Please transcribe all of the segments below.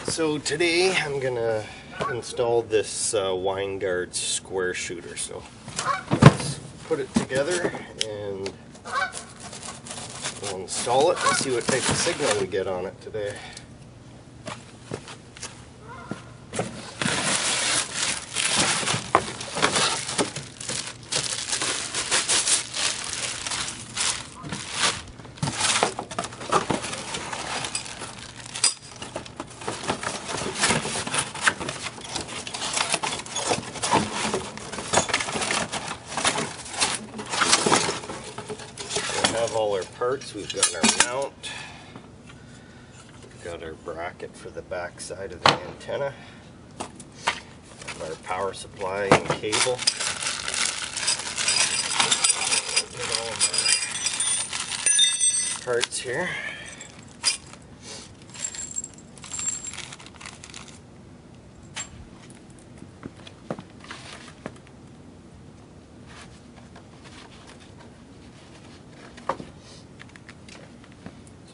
So today I'm gonna install this Winegard square shooter. So let's put it together and we'll install it and see what type of signal we get on it today. Have all our parts. We've got our mount, we've got our bracket for the back side of the antenna, our power supply and cable. Get all of our parts here.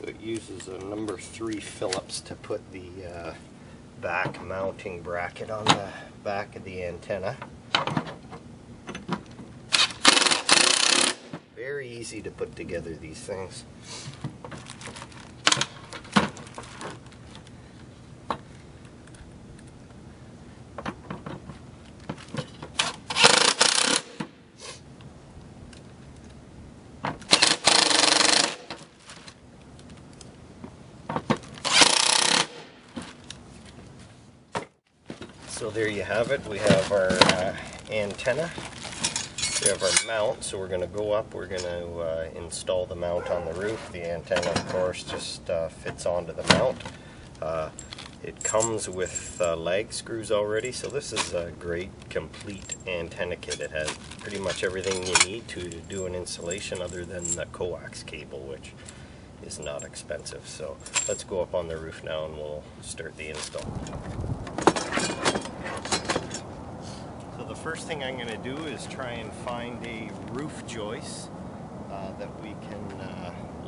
It uses a number 3 Phillips to put the back mounting bracket on the back of the antenna. Very easy to put together these things. So there you have it. We have our antenna. We have our mount. So we're going to go up. We're going to install the mount on the roof. The antenna, of course, just fits onto the mount. It comes with lag screws already. So this is a great complete antenna kit. It has pretty much everything you need to do an installation other than the coax cable, which is not expensive. So let's go up on the roof now and we'll start the install. The first thing I'm going to do is try and find a roof joist that we can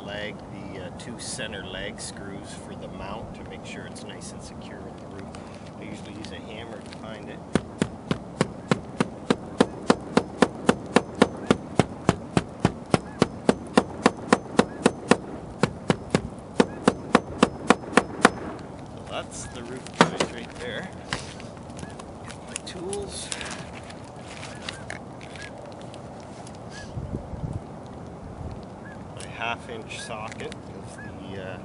lag the 2 center lag screws for the mount to make sure it's nice and secure with the roof. I usually use a hammer to find it. So that's the roof joist right there. Get my tools. Half-inch socket, because the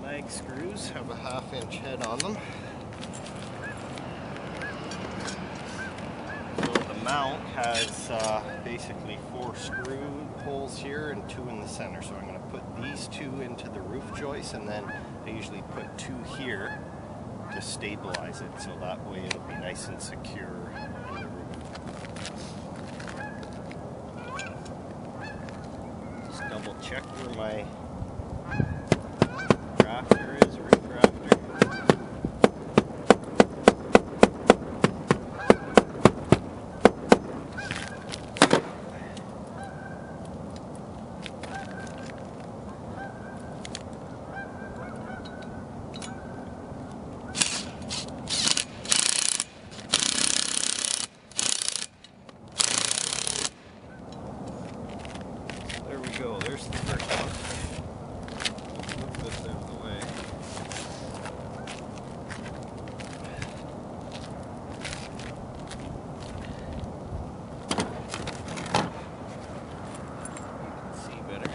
lag screws have a half-inch head on them. So the mount has basically 4 screw holes here and 2 in the center. So I'm going to put these 2 into the roof joist, and then I usually put 2 here to stabilize it, so that way it'll be nice and secure in the roof. Double check where my rafter is, roof rafter. There we go, there's the first one. Move this out of the way. You can see better.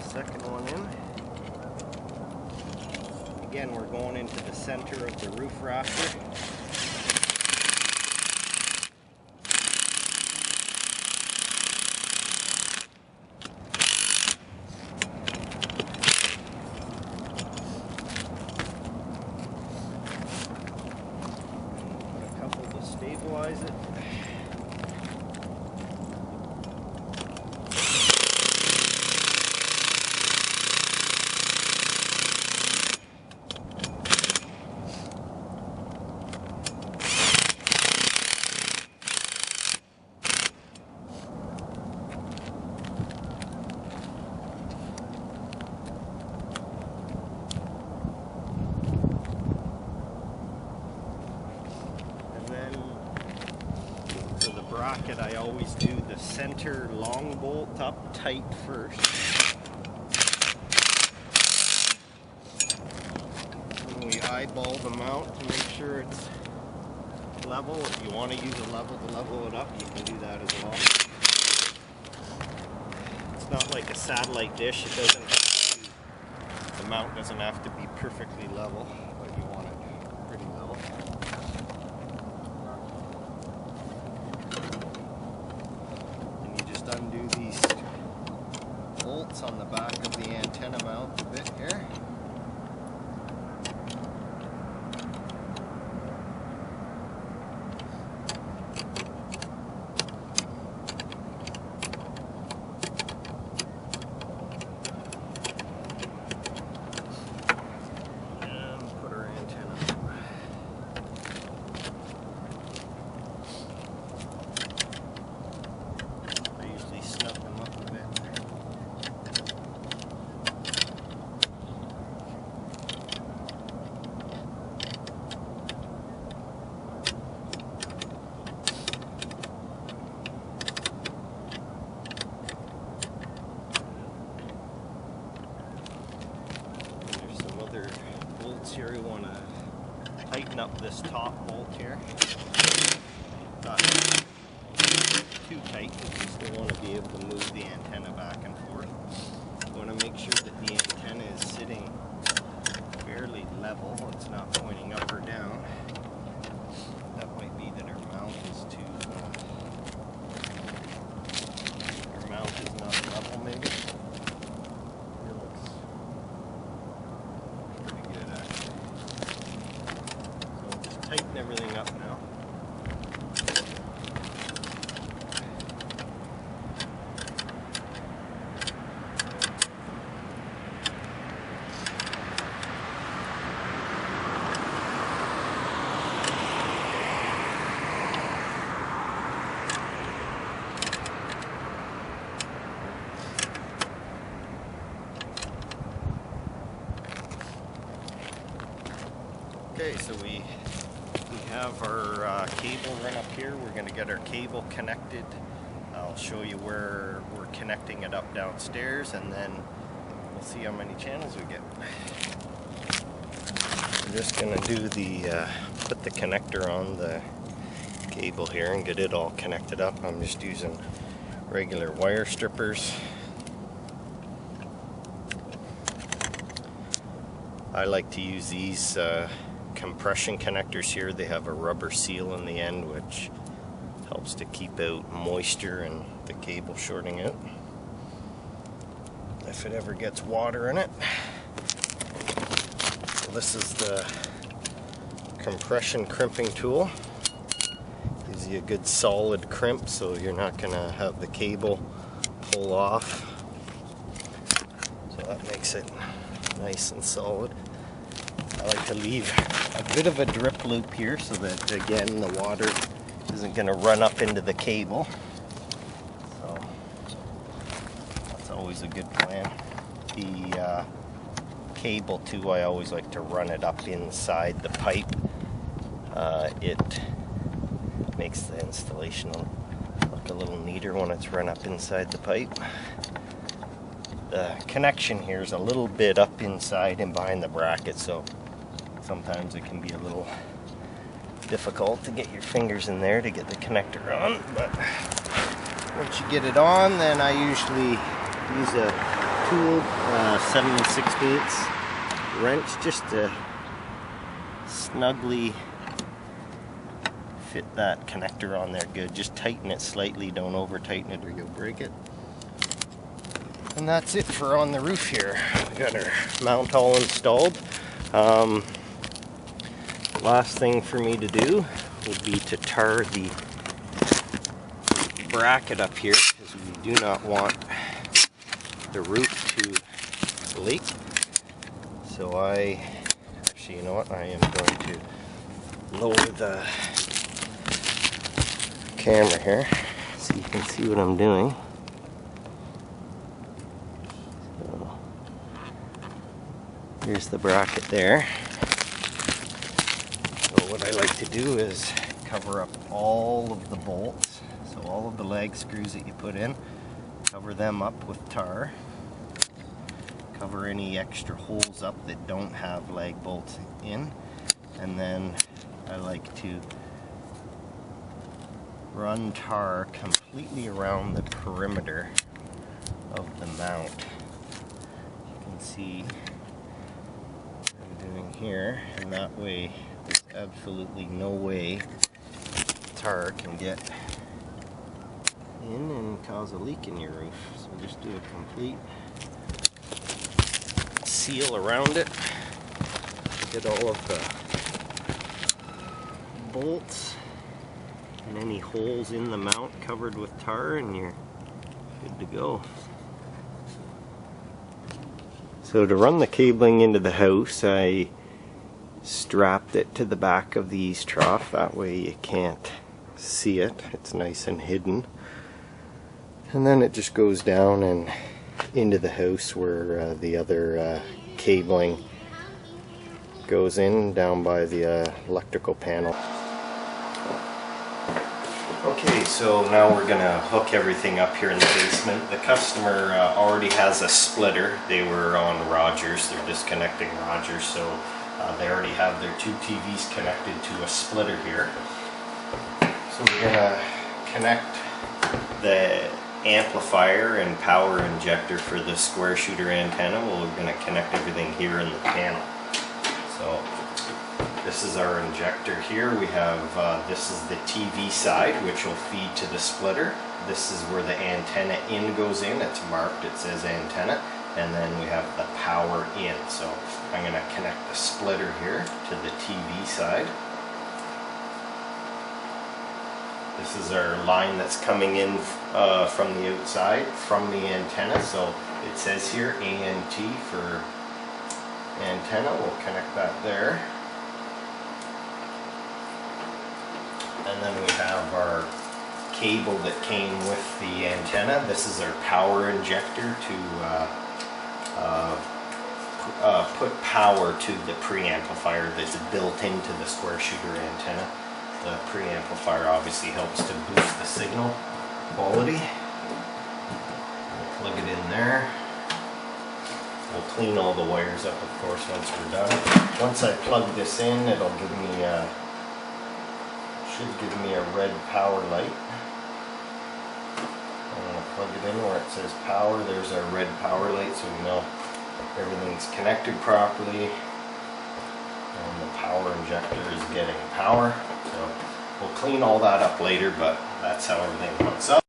Second one in. Again, we're going into the center of the roof rafter. Stabilize it. bracket, I always do the center long bolt up tight first. And we eyeball the mount to make sure it's level. If you want to use a level to level it up, you can do that as well. It's not like a satellite dish. It doesn't have to, the mount doesn't have to be perfectly level, but you want it pretty level. And you just undo these bolts on the back of the antenna mount a bit here. Here we want to tighten up this top bolt here. Not too tight because you still want to be able to move the antenna back and forth. You want to make sure that the antenna is sitting fairly level. It's not pointing up or down. That might be that our mount is too. Our mount is not level, maybe. Tighten everything up now. Okay, so we have our cable run up here. We're going to get our cable connected. I'll show you where we're connecting it up downstairs, and then we'll see how many channels we get. I'm just going to do the put the connector on the cable here and get it all connected up. I'm just using regular wire strippers. I like to use these compression connectors here. They have a rubber seal in the end which helps to keep out moisture and the cable shorting out if it ever gets water in it. So this is the compression crimping tool. Gives you a good solid crimp so you're not going to have the cable pull off. So that makes it nice and solid. I like to leave a bit of a drip loop here so that, again, the water isn't going to run up into the cable. So that's always a good plan. The cable too, I always like to run it up inside the pipe. It makes the installation look a little neater when it's run up inside the pipe. The connection here is a little bit up inside and behind the bracket, so sometimes it can be a little difficult to get your fingers in there to get the connector on, but once you get it on, then I usually use a tool 7/16 wrench just to snugly fit that connector on there good. Just tighten it slightly, don't over tighten it or you'll break it. And that's it for on the roof here. We got our mount all installed. Last thing for me to do would be to tar the bracket up here, because we do not want the roof to leak. So actually, you know what, I am going to lower the camera here so you can see what I'm doing. So, here's the bracket there. So what I like to do is cover up all of the bolts. So So all of the lag screws that you put in, cover them up with tar. Cover any extra holes up that don't have lag bolts in. And then I like to run tar completely around the perimeter of the mount. You can see what I'm doing here, and that way there's absolutely no way tar can get in and cause a leak in your roof. So just do a complete seal around it. Get all of the bolts and any holes in the mount covered with tar, and you're good to go. So to run the cabling into the house, I strapped it to the back of the east trough. That way you can't see it. It's nice and hidden. And then it just goes down and into the house where the other cabling goes in, down by the electrical panel. Okay, so now we're going to hook everything up here in the basement. The customer already has a splitter. They were on Rogers. They're disconnecting Rogers, so they already have their two TVs connected to a splitter here. So we're going to connect the amplifier and power injector for the square shooter antenna. Well, we're going to connect everything here in the panel. So this is our injector here. We have, this is the TV side, which will feed to the splitter. This is where the antenna in goes in. It's marked, it says antenna. And then we have the power in. So I'm going to connect the splitter here to the TV side. This is our line that's coming in from the outside, from the antenna. So it says here ANT for antenna. We'll connect that there. And then we have our cable that came with the antenna. This is our power injector to put power to the preamplifier that's built into the square shooter antenna. The preamplifier obviously helps to boost the signal quality. We'll plug it in there. We'll clean all the wires up, of course, once we're done. Once I plug this in, it'll give me a, should give me a red power light. I'm going to plug it in where it says power. There's our red power light, so we know everything's connected properly. And the power injector is getting power. So we'll clean all that up later, but that's how everything hooks up.